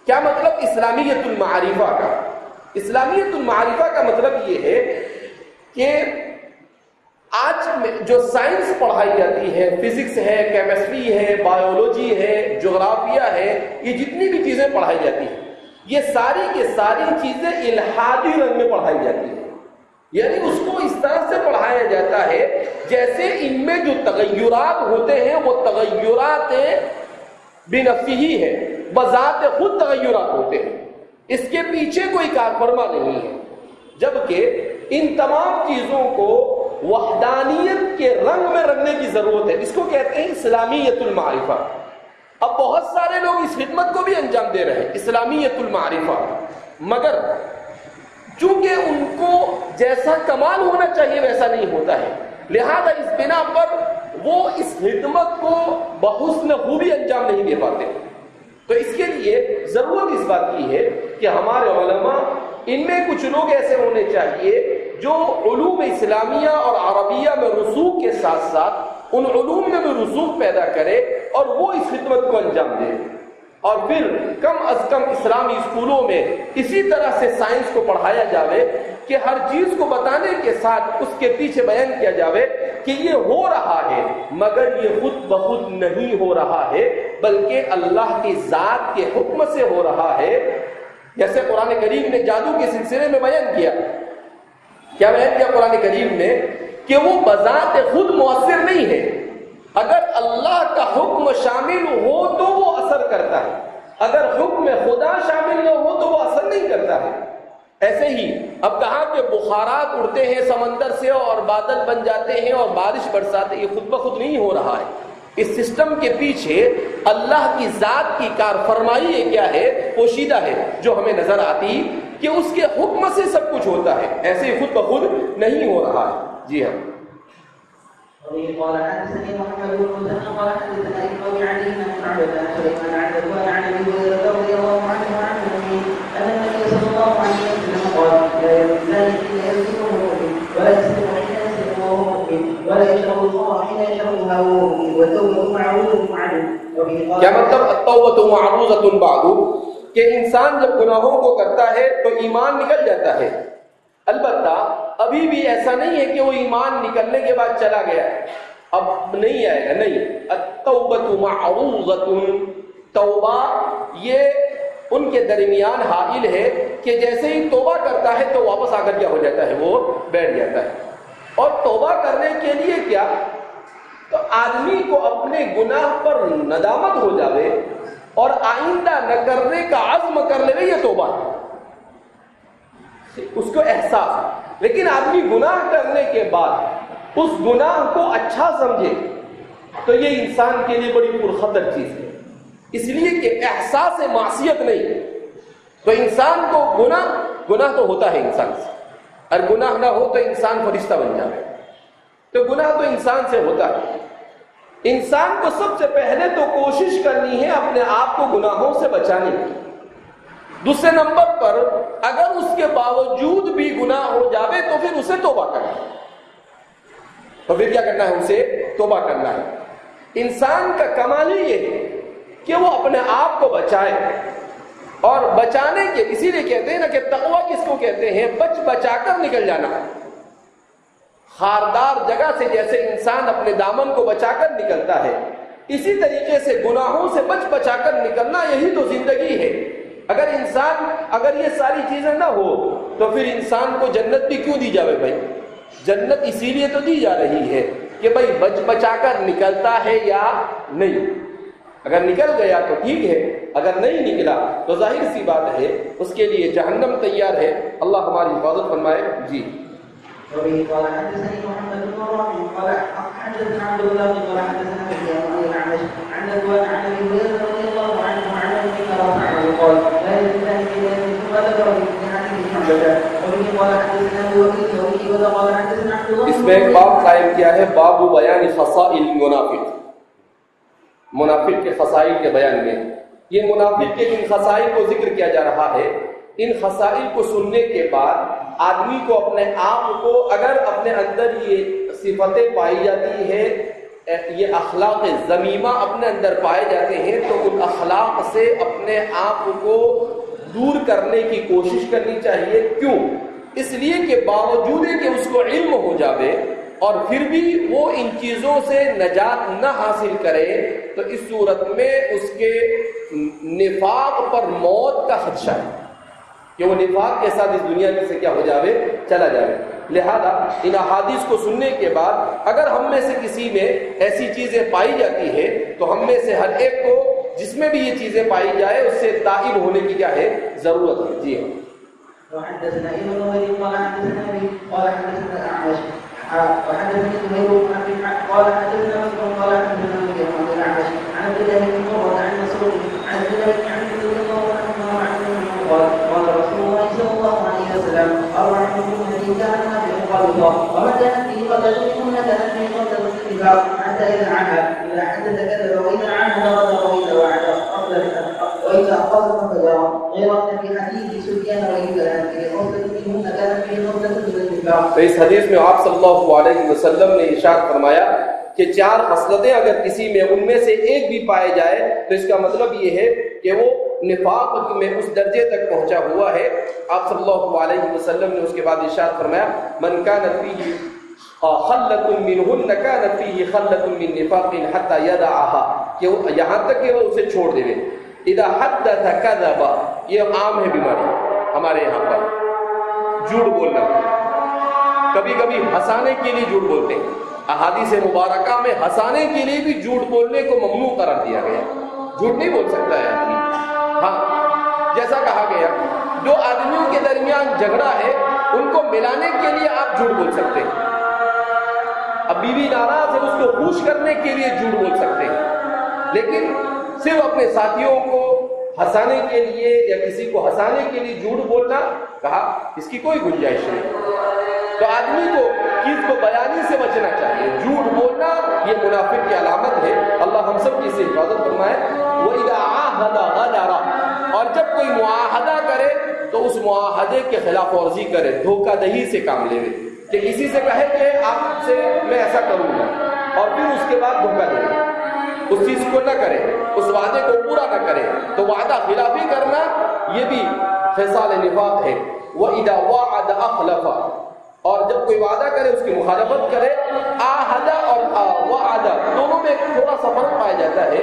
کیا مطلب اسلامیت المعرفہ کا؟ اسلامیت المعرفہ کا مطلب یہ ہے کہ آج میں جو سائنس پڑھائی جاتی ہے، فزکس ہے، کیمسٹری ہے، بایولوجی ہے، جغرافیہ ہے، یہ جتنی بھی چیزیں پڑھائی جاتی ہیں یہ ساری کی ساری چیزیں الحادی رنگ میں پڑھائی جاتی ہیں، یعنی اس کو اس طرح سے پڑھایا جاتا ہے جیسے ان میں جو تغیرات ہوتے ہیں وہ تغیرات بنفسہ ہی ہے، بذات خود تغیرات ہوتے ہیں، اس کے پیچھے کوئی کارفرما نہیں ہے، جبکہ ان تمام چیزوں کو وحدانیت کے رنگ میں رکھنے کی ضرورت ہے۔ اس کو کہتے ہیں اسلامیت المعرفہ۔ اب بہت سارے لوگ اس خدمت کو بھی انجام دے رہے ہیں، اسلامیت المعرفہ، مگر چونکہ ان کو جیسا کمال ہونا چاہیے ویسا نہیں ہوتا ہے، لہذا اس بنا پر وہ اس خدمت کو بحسن خوبی انجام نہیں دے پاتے۔ تو اس کے لیے ضرورت اس بات کی ہے کہ ہمارے علماء ان میں کچھ لوگ ایسے ہونے چاہیے جو علوم اسلامیہ اور عربیہ میں رسوخ کے ساتھ ساتھ ان علوم میں بھی رسوخ پیدا کرے اور وہ اس خدمت کو انجام دے، اور پھر کم از کم اسلامی اسکولوں میں اسی طرح سے سائنس کو پڑھایا جاوے کہ ہر چیز کو بتانے کے ساتھ اس کے پیچھے بیان کیا جاوے کہ یہ ہو رہا ہے مگر یہ خود بخود نہیں ہو رہا ہے بلکہ اللہ کی ذات کے حکم سے ہو رہا ہے۔ جیسے قرآن کریم نے جادو کے سلسلے میں بیان کیا، کیا بیان کیا قرآن کریم نے؟ کہ وہ بذات خود مؤثر نہیں ہے، اگر اللہ کا حکم شامل ہو تو وہ اثر کرتا ہے، اگر حکم خدا شامل نہ ہو تو وہ اثر نہیں کرتا ہے۔ ایسے ہی اب کہا کہ بخارات اڑتے ہیں سمندر سے اور بادل بن جاتے ہیں اور بارش برساتے، یہ خود بخود نہیں ہو رہا ہے، اس سسٹم کے پیچھے اللہ کی ذات کی کارفرمائی کیا ہے، پوشیدہ ہے، جو ہمیں نظر آتی کہ اس کے حکم سے سب کچھ ہوتا ہے، ایسے ہی خود بخود نہیں ہو رہا ہے۔ جی ہاں۔ قال حدثني محمد بن مسلم قال حدثنا ابن علي بن معبد عن سليمان عن ابي عن ابي هريره رضي الله عنه وعن النبي ان النبي صلى الله عليه وسلم قال لا يسلم المؤمن ولا يسلم حين يسلم وهو مؤمن ولا يشرب الخمر حين يشربها وهو مؤمن والتوبه معروضه عنه۔ کیا مطلب التوبه معروضه بعد؟ کہ انسان جب گناہوں کو کرتا ہے تو ایمان نکل جاتا ہے، البتہ ابھی بھی ایسا نہیں ہے کہ وہ ایمان نکلنے کے بعد چلا گیا اب نہیں آئے گا، نہیں۔ التوبۃ معروضۃ، توبہ یہ ان کے درمیان حائل ہے کہ جیسے ہی توبہ کرتا ہے تو واپس آ کر کیا ہو جاتا ہے، وہ بیٹھ جاتا ہے۔ اور توبہ کرنے کے لیے کیا، تو آدمی کو اپنے گناہ پر ندامت ہو جاوے اور آئندہ نہ کرنے کا عزم کر لے، یہ توبہ ہے، اس کو احساس۔ لیکن آدمی گناہ کرنے کے بعد اس گناہ کو اچھا سمجھے تو یہ انسان کے لیے بڑی پرخطر چیز ہے، اس لیے کہ احساس معصیت نہیں، تو انسان کو گناہ تو ہوتا ہے انسان سے، اور گناہ نہ ہو تو انسان فرشتہ بن جائے، تو گناہ تو انسان سے ہوتا ہے۔ انسان کو سب سے پہلے تو کوشش کرنی ہے اپنے آپ کو گناہوں سے بچانے کی، دوسرے نمبر پر اگر اس کے باوجود بھی گناہ ہو جاوے تو پھر اسے توبہ کرنا ہے، تو پھر کیا کرنا ہے، اسے توبہ کرنا ہے۔ انسان کا کمال ہی یہ ہے کہ وہ اپنے آپ کو بچائے، اور بچانے کے اسی لیے کہتے ہیں نا کہ تقویٰ کس کو کہتے ہیں، بچا کر نکل جانا۔ خاردار جگہ سے جیسے انسان اپنے دامن کو بچا کر نکلتا ہے، اسی طریقے سے گناہوں سے بچا کر نکلنا، یہی تو زندگی ہے۔ اگر یہ ساری چیزیں نہ ہو تو پھر انسان کو جنت بھی کیوں دی جاوے بھائی؟ جنت اسی لیے تو دی جا رہی ہے کہ بھائی بچا کر نکلتا ہے یا نہیں۔ اگر نکل گیا تو ٹھیک ہے، اگر نہیں نکلا تو ظاہر سی بات ہے اس کے لیے جہنم تیار ہے۔ اللہ ہماری حفاظت فرمائے۔ جی وبه قال حدثني محمد بن رافع قال حدثنا عبد الله قال حدثنا سفيان عن الأعمش عن ذكوان عن أبي هريرة رضي الله عنه عن ابن رافع قال لا يزال في ذلك ثم ذكر في حديث حمزة وبه قال حدثنا وكيل وقال حدثنا عبد الله. اس میں ایک باب قائم کیا ہے، باب بیان خصائل المنافق، منافق کے خصائل کے بیان میں. یہ منافق کے ان خصائل کو ذکر کیا جا رہا ہے. ان خصائل کو سننے کے بعد آدمی کو اپنے آپ کو، اگر اپنے اندر یہ صفتیں پائی جاتی ہے، یہ اخلاق ذمیمہ اپنے اندر پائے جاتے ہیں، تو ان اخلاق سے اپنے آپ کو دور کرنے کی کوشش کرنی چاہیے. کیوں؟ اس لیے کہ باوجود کہ اس کو علم ہو جاوے اور پھر بھی وہ ان چیزوں سے نجات نہ حاصل کرے، تو اس صورت میں اس کے نفاق پر موت کا خدشہ ہے کہ وہ نفاق کے ساتھ اس دنیا سے کیا ہو جاوے، چلا جاوے. لہذا ان احادیث کو سننے کے بعد اگر ہم میں سے کسی میں ایسی چیزیں پائی جاتی ہے تو ہم میں سے ہر ایک کو جس میں بھی یہ چیزیں پائی جائے اس سے تائب ہونے کی کیا ہے، ضرورت ہے. جی ہاں. وحدثنا ابن مريم قال حدثنا ابي قال حدثنا الاعمش وحدثني زهير بن عبد الحق قال حدثنا مسلم قال حدثنا ابي عن الاعمش عن عبد الله بن مرة عن مسعود عن عبد الله بن عمرو رضي الله عنهما عنه قال رسول الله صلى الله عليه وسلم اربع من الذين كان في قلبه ومن كان فيه قتل منهن كان فيه قتل الاتباع حتى اذا عهد اذا حدث كذب واذا عهد غدر واذا وعد واذا اخذ فجر غير ان في حديث سفيان واذا تو اس حدیث میں آپ صلی اللہ علیہ وسلم نے ارشاد فرمایا کہ 4 خصلتیں اگر کسی میں ان میں سے ایک بھی پائے جائے تو اس کا مطلب یہ ہے کہ وہ نفاق میں اس درجے تک پہنچا ہوا ہے. آپ صلی اللہ علیہ وسلم نے اس کے بعد ارشاد فرمایا من كان فيه خلة منهن كان فيه خلة من نفاق حتى يدعها، کہ یہاں تک کہ وہ اسے چھوڑ دے. اذا حدث كذب، یہ عام ہے بیماری ہمارے یہاں پر، جھوٹ بولنا. کبھی کبھی ہنسانے کے لیے جھوٹ بولتے ہیں. احادیث مبارکہ میں ہنسانے کے لیے بھی جھوٹ بولنے کو ممنوع قرار دیا گیا. جھوٹ نہیں بول سکتا ہے آدمی. ہاں، جیسا کہا گیا جو آدمیوں کے درمیان جھگڑا ہے ان کو ملانے کے لیے آپ جھوٹ بول سکتے ہیں. اب بیوی ناراض ہے، اس کو خوش کرنے کے لیے جھوٹ بول سکتے ہیں، لیکن صرف اپنے ساتھیوں کو ہنسانے کے لیے یا کسی کو ہنسانے کے لیے جھوٹ بولنا کہا، اس کی کوئی گنجائش نہیں. تو آدمی کو چیز کو بیانی سے بچنا چاہیے. جھوٹ بولنا یہ منافق کی علامت ہے. اللہ ہم سب کی سے حفاظت فرمائے. وَإِذَا عَاهَدَ غَدَرَ، اور جب کوئی معاہدہ کرے تو اس معاہدے کے خلاف ورزی کرے، دھوکہ دہی سے کام لے، کہ کسی سے کہے کہ آپ سے میں ایسا کروں گا اور پھر اس کے بعد دھوکہ دے، اس چیز کو نہ کرے، اس وعدے کو پورا نہ کرے. تو وعدہ خلافی کرنا یہ بھی خصال نفاق ہے. وَإِذَا وَعَدَ أَخْلَفَ، اور جب کوئی وعدہ کرے اس کی مخالفت کرے. آہدہ اور وعدہ دونوں میں تھوڑا سا فرق پایا جاتا ہے.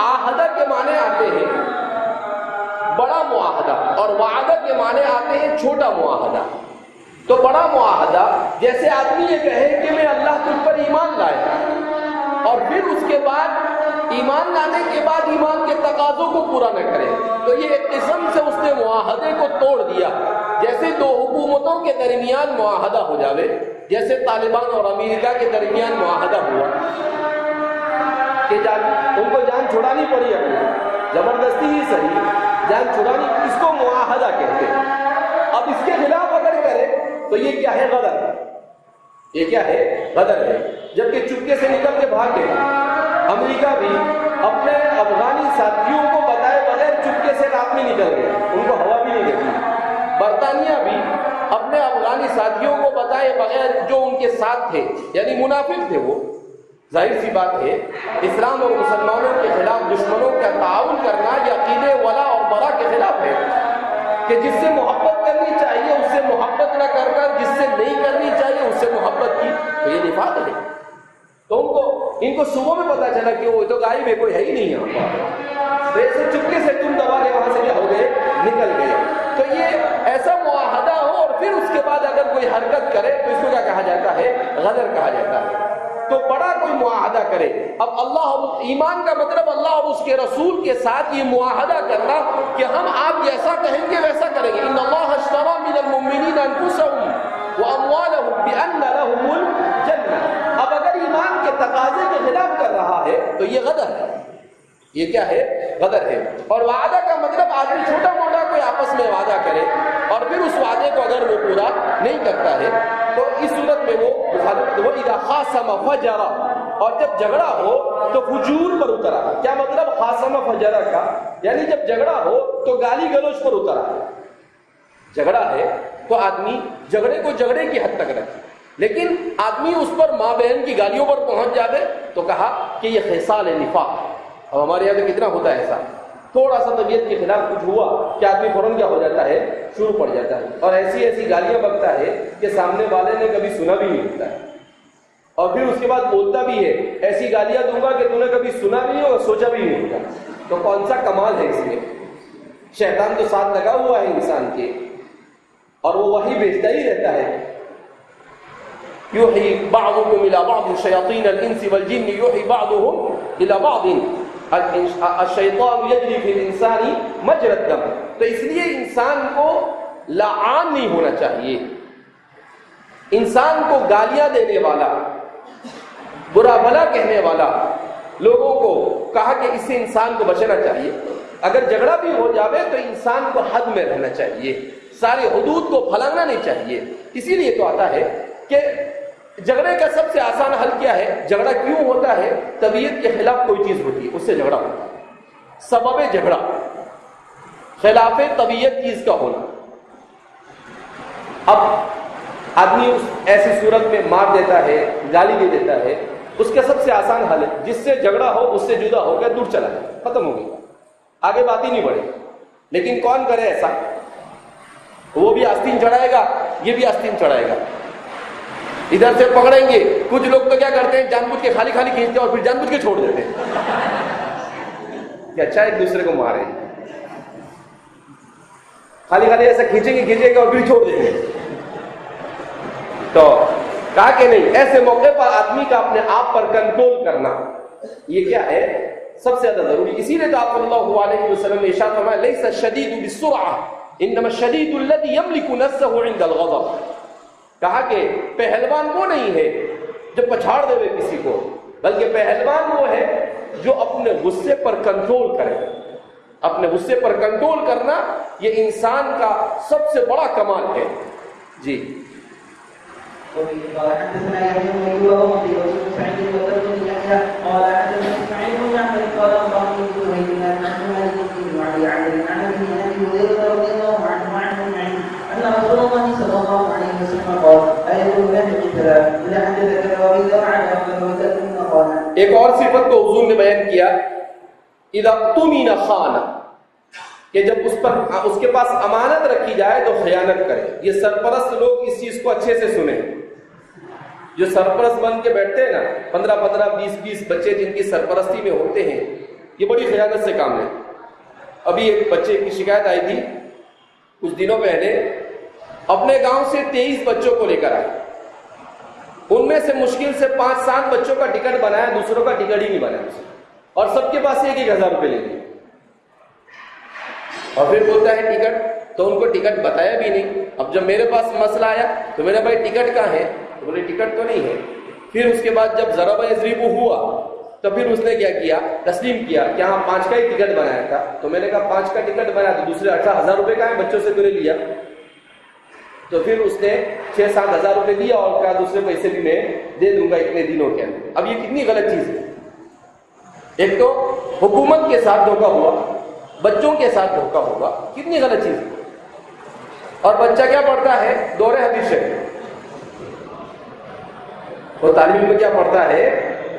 آہدہ کے معنی آتے ہیں بڑا معاہدہ اور وعدہ کے معنی آتے ہیں چھوٹا معاہدہ. تو بڑا معاہدہ جیسے آدمی یہ کہے کہ میں اللہ تجھ پر ایمان لایا اور پھر اس کے بعد ایمان لانے کے بعد ایمان کے تقاضوں کو پورا نہ کرے، تو یہ ایک قسم سے اس نے معاہدے کو توڑ دیا. جیسے دو حکومتوں کے درمیان معاہدہ ہو جاوے، جیسے طالبان اور امریکہ کے درمیان معاہدہ ہوا کہ ان کو جان چھڑانی پڑی، اپنی زبردستی ہی صحیح جان چھڑانی، اس کو معاہدہ کہتے ہیں. اب اس کے خلاف اگر کرے تو یہ کیا ہے؟ غدر. یہ کیا ہے؟ غدر ہے. جبکہ چپکے سے نکل کے بھاگ گئے. امریکہ بھی اپنے افغانی ساتھیوں کو بتائے بغیر چپکے سے رات میں نکل گئے، ان کو ہوا بھی نہیں لگی. برطانیہ بھی اپنے افغانی ساتھیوں کو بتائے بغیر، جو ان کے ساتھ تھے یعنی منافق تھے، وہ ظاہر سی بات ہے اسلام اور مسلمانوں کے خلاف دشمنوں کا تعاون کرنا یہ عقیدے ولا اور برا کے خلاف ہے کہ جس سے محبت کرنی چاہیے اس سے محبت نہ کر کر جس سے نہیں کرنی چاہیے اس سے محبت کی، تو یہ نفاق ہے. تو ان کو صبح میں پتا چلا کہ وہ تو غائب ہے، کوئی ہے ہی نہیں یہاں پر، ویسے چپکے سے تم دبا کے وہاں سے کیا ہو گئے؟ نکل گئے. تو یہ ایسا معاہدہ ہو اور پھر اس کے بعد اگر کوئی حرکت کرے تو اس کو کیا کہا جاتا ہے؟ غدر کہا جاتا ہے. تو بڑا کوئی معاہدہ کرے. اب اللہ، ایمان کا مطلب اللہ اور اس کے رسول کے ساتھ یہ معاہدہ کرنا کہ ہم آپ جیسا کہیں گے ویسا کریں گے. ان اللہ اشتری من المؤمنین انفسهم واموالهم بان لهم الجنہ. اب اگر ایمان ایمان کے تقاضے کے خلاف کر رہا ہے تو یہ غدر ہے. یہ کیا ہے؟ غدر ہے. اور وعدہ کا مطلب آدمی چھوٹا موٹا کوئی آپس میں وعدہ کرے اور پھر اس وعدے کو اگر وہ پورا نہیں کرتا ہے تو اس صورت میں وہ مخالفت. وہ اذا خاصم فجر، اور جب جھگڑا ہو تو فجور پر اترا. کیا مطلب خاصم فجر کا؟ یعنی جب جھگڑا ہو تو گالی گلوچ پر اترا. جھگڑا ہے تو آدمی جھگڑے کو جھگڑے کی حد تک رکھے، لیکن آدمی اس پر ماں بہن کی گالیوں پر پہنچ جاوے تو کہا کہ یہ خصال نفاق. اب ہمارے یہاں تو کتنا ہوتا ہے ایسا، تھوڑا سا طبیعت کے خلاف کچھ ہوا کہ آدمی فوراً کیا ہو جاتا ہے، شروع پڑ جاتا ہے اور ایسی ایسی گالیاں بکتا ہے کہ سامنے والے نے کبھی سنا بھی نہیں ہوتا ہے، اور پھر اس کے بعد بولتا بھی ہے ایسی گالیاں دوں گا کہ تم نے کبھی سنا بھی نہیں اور سوچا بھی نہیں ہوگا. تو کون سا کمال ہے اس میں؟ شیطان تو ساتھ لگا ہوا ہے انسان کے اور وہ وہی بھیجتا ہی رہتا ہے. یوحی بعضکم الی بعض شیاطین الانس والجن یوحی بعضهم الی بعض الشیطان یجری فی الانسان مجری الدم. تو اس لیے انسان کو لعان نہیں ہونا چاہیے. انسان کو گالیاں دینے والا، برا بھلا کہنے والا لوگوں کو کہا کہ اس سے انسان کو بچنا چاہیے. اگر جھگڑا بھی ہو جاوے تو انسان کو حد میں رہنا چاہیے، سارے حدود کو پھلانا نہیں چاہیے. اسی لیے تو آتا ہے کہ جھگڑے کا سب سے آسان حل کیا ہے؟ جھگڑا کیوں ہوتا ہے؟ طبیعت کے خلاف کوئی چیز ہوتی ہے، اس سے جھگڑا ہوتا ہے. سبب جھگڑا خلاف طبیعت چیز کا ہونا. اب آدمی اس ایسی صورت میں مار دیتا ہے، گالی دے دیتا ہے، اس کا سب سے آسان حل ہے جس سے جھگڑا ہو اس سے جدا ہو گیا، دور چلا جائے، ختم ہو گیا، آگے بات ہی نہیں بڑھے. لیکن کون کرے ایسا؟ وہ بھی آستین چڑھائے گا، یہ بھی آستین چڑھائے گا. ادھر سے پکڑیں گے. کچھ لوگ تو کیا کرتے ہیں، جان بوجھ کے خالی خالی کھینچتے ہیں اور پھر جان بوجھ کے چھوڑ دیتے ہیں کہ اچھا ایک دوسرے کو مارے. خالی خالی ایسا کھینچیں گے اور پھر چھوڑ دیں گے. تو کہا کہ نہیں، ایسے موقع پر آدمی کا اپنے آپ پر کنٹرول کرنا یہ کیا ہے؟ سب سے زیادہ ضروری. اسی لیے تو آپ صلی اللہ علیہ وسلم نے ارشاد فرمایا لیس الشدید بالسرعہ انما الشدید الذی یملک نفسه عند الغضب. کہا کہ پہلوان وہ نہیں ہے جو پچھاڑ دے کسی کو، بلکہ پہلوان وہ ہے جو اپنے غصے پر کنٹرول کرے. اپنے غصے پر کنٹرول کرنا یہ انسان کا سب سے بڑا کمال ہے. جی ایک اور صفت کو حضور نے بیان کیا، اذا اؤتمن خان، کہ جب اس کے پاس امانت رکھی جائے تو خیانت کرے. یہ سرپرست لوگ اس چیز کو اچھے سے سنیں. جو سرپرست بن کے بیٹھتے ہیں نا، 15 20 بچے جن کی سرپرستی میں ہوتے ہیں، یہ بڑی خیانت سے کام ہے. ابھی ایک بچے کی شکایت آئی تھی کچھ دنوں پہلے، اپنے گاؤں سے 23 بچوں کو لے کر آئے. ان میں سے مشکل سے 5-7 بچوں کا ٹکٹ بنایا، دوسروں کا ٹکٹ ہی نہیں بنایا، اور سب کے پاس 1,000 روپے لے لیے. اور پھر بولتا ہے ٹکٹ، تو ان کو ٹکٹ بتایا بھی نہیں. اب جب میرے پاس مسئلہ آیا تو میرے بھائی ٹکٹ کہاں ہے؟ تو بولے ٹکٹ تو نہیں ہے. پھر اس کے بعد جب ضرب یضرب ہوا تو پھر اس نے کیا کیا؟ تسلیم کیا کہ ہاں 5 کا ہی ٹکٹ بنایا تھا. تو میں نے کہا 5 کا ٹکٹ بنایا تو دوسرے 18,000 روپے کا ہے، بچوں سے تو نے لیا. تو پھر اس نے 6-7 ہزار روپے دیا اور کہا دوسرے پیسے بھی میں دے دوں گا اتنے دنوں کے اندر. اب یہ کتنی غلط چیز ہے. ایک تو حکومت کے ساتھ دھوکہ ہوا، بچوں کے ساتھ دھوکہ ہوگا، کتنی غلط چیز ہے. اور بچہ کیا پڑھتا ہے؟ دور حدیث شریف. وہ تعلیم میں کیا پڑھتا ہے؟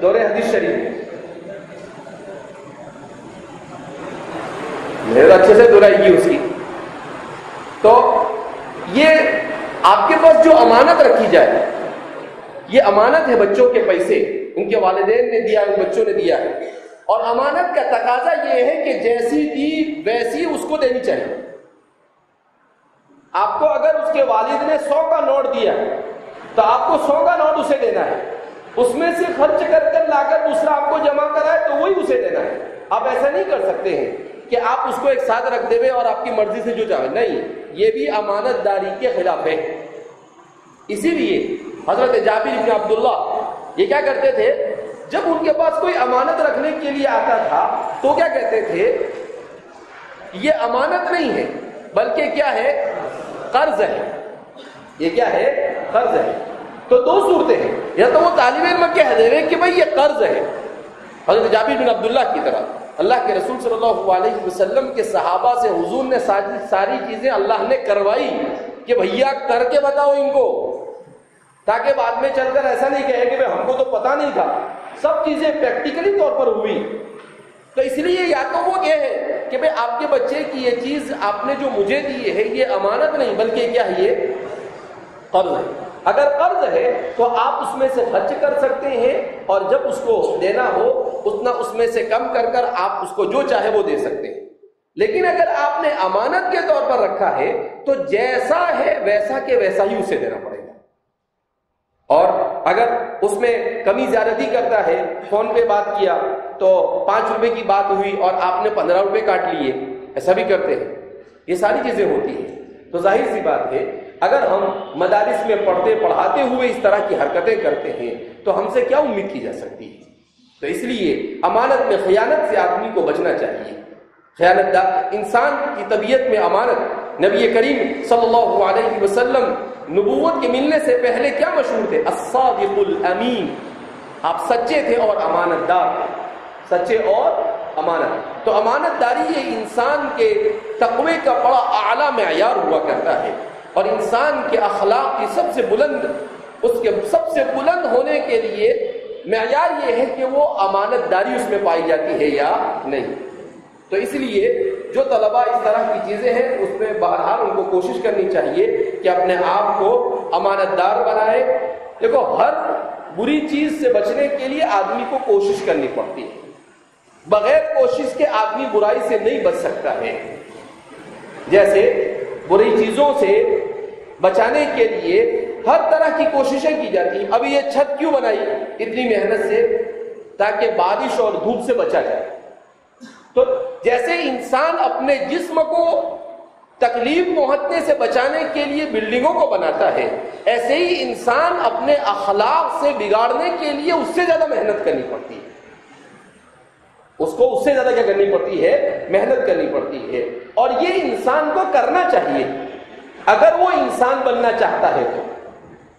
دور حدیث شریف. میرے اچھے سے دہرائی کی اس کی. تو یہ آپ کے پاس جو امانت رکھی جائے، یہ امانت ہے بچوں کے پیسے، ان کے والدین نے دیا، ان بچوں نے دیا ہے. اور امانت کا تقاضا یہ ہے کہ جیسی دی ویسی اس کو دینی چاہیے. آپ کو اگر اس کے والد نے 100 کا نوٹ دیا تو آپ کو 100 کا نوٹ اسے دینا ہے. اس میں سے خرچ کر لا کر دوسرا آپ کو جمع کرائے تو وہی اسے دینا ہے. آپ ایسا نہیں کر سکتے ہیں کہ آپ اس کو ایک ساتھ رکھ دے اور آپ کی مرضی سے جو چاہے. نہیں، یہ بھی امانت داری کے خلاف ہے. اسی لیے حضرت جابر بن عبداللہ یہ کیا کرتے تھے؟ جب ان کے پاس کوئی امانت رکھنے کے لیے آتا تھا تو کیا کہتے تھے؟ یہ امانت نہیں ہے بلکہ کیا ہے؟ قرض ہے. یہ کیا ہے؟ قرض ہے. تو دو صورتیں ہیں، یا تو وہ طالب علم کہہ دے رہے کہ بھائی یہ قرض ہے، حضرت جابر بن عبداللہ کی طرح. اللہ کے رسول صلی اللہ علیہ وسلم کے صحابہ سے حضور نے ساری چیزیں اللہ نے کروائی کہ بھیا کر کے بتاؤ ان کو، تاکہ بعد میں چل کر ایسا نہیں کہے کہ ہم کو تو پتا نہیں تھا. سب چیزیں پریکٹیکلی طور پر ہوئی. تو اس لیے یا تو وہ یہ ہے کہ بھئی آپ کے بچے کی یہ چیز آپ نے جو مجھے دی ہے یہ امانت نہیں بلکہ کیا ہے؟ یہ قرض ہے. اگر قرض ہے تو آپ اس میں سے خرچ کر سکتے ہیں اور جب اس کو دینا ہو اتنا اس میں سے کم کر کر آپ اس کو جو چاہے وہ دے سکتے ہیں. لیکن اگر آپ نے امانت کے طور پر رکھا ہے تو جیسا ہے ویسا کے ویسا ہی اسے دینا پڑے گا. اور اگر اس میں کمی زیادتی کرتا ہے، فون پہ بات کیا تو 5 روپے کی بات ہوئی اور آپ نے 15 روپے کاٹ لیے، ایسا بھی کرتے ہیں. یہ ساری چیزیں ہوتی ہیں. تو ظاہر سی بات ہے اگر ہم مدارس میں پڑھتے پڑھاتے ہوئے اس طرح کی حرکتیں کرتے ہیں تو ہم سے کیا امید کی جا سکتی ہے؟ تو اس لیے امانت میں خیانت سے آدمی کو بچنا چاہیے. خیانت انسان کی طبیعت میں امانت. نبی کریم صلی اللہ علیہ وسلم نبوت کے ملنے سے پہلے کیا مشہور تھے؟ الصادق الامین. آپ سچے تھے اور امانت دار، سچے اور امانت. تو امانت داری یہ انسان کے تقوی کا بڑا اعلیٰ معیار ہوا کرتا ہے، اور انسان کے اخلاق کی سب سے بلند ہونے کے لیے معیار یہ ہے کہ وہ امانت داری اس میں پائی جاتی ہے یا نہیں. تو اس لیے جو طلباء اس طرح کی چیزیں ہیں اس میں بہرحال ان کو کوشش کرنی چاہیے کہ اپنے آپ کو امانت دار بنائے. دیکھو ہر بری چیز سے بچنے کے لیے آدمی کو کوشش کرنی پڑتی ہے. بغیر کوشش کے آدمی برائی سے نہیں بچ سکتا ہے. جیسے بری چیزوں سے بچانے کے لیے ہر طرح کی کوششیں کی جاتی ہیں. ابھی یہ چھت کیوں بنائی اتنی محنت سے؟ تاکہ بارش اور دھوپ سے بچا جائے. تو جیسے انسان اپنے جسم کو تکلیف پہنچنے سے بچانے کے لیے بلڈنگوں کو بناتا ہے، ایسے ہی انسان اپنے اخلاق سے بگاڑنے کے لیے اس سے زیادہ محنت کرنی پڑتی ہے. اس کو اس سے زیادہ کیا کرنی پڑتی ہے؟ محنت کرنی پڑتی ہے. اور یہ انسان کو کرنا چاہیے اگر وہ انسان بننا چاہتا ہے تو.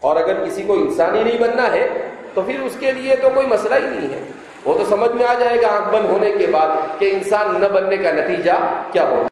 اور اگر کسی کو انسان ہی نہیں بننا ہے تو پھر اس کے لیے تو کوئی مسئلہ ہی نہیں ہے. وہ تو سمجھ میں آ جائے گا آنکھ بند ہونے کے بعد کہ انسان نہ بننے کا نتیجہ کیا ہوگا.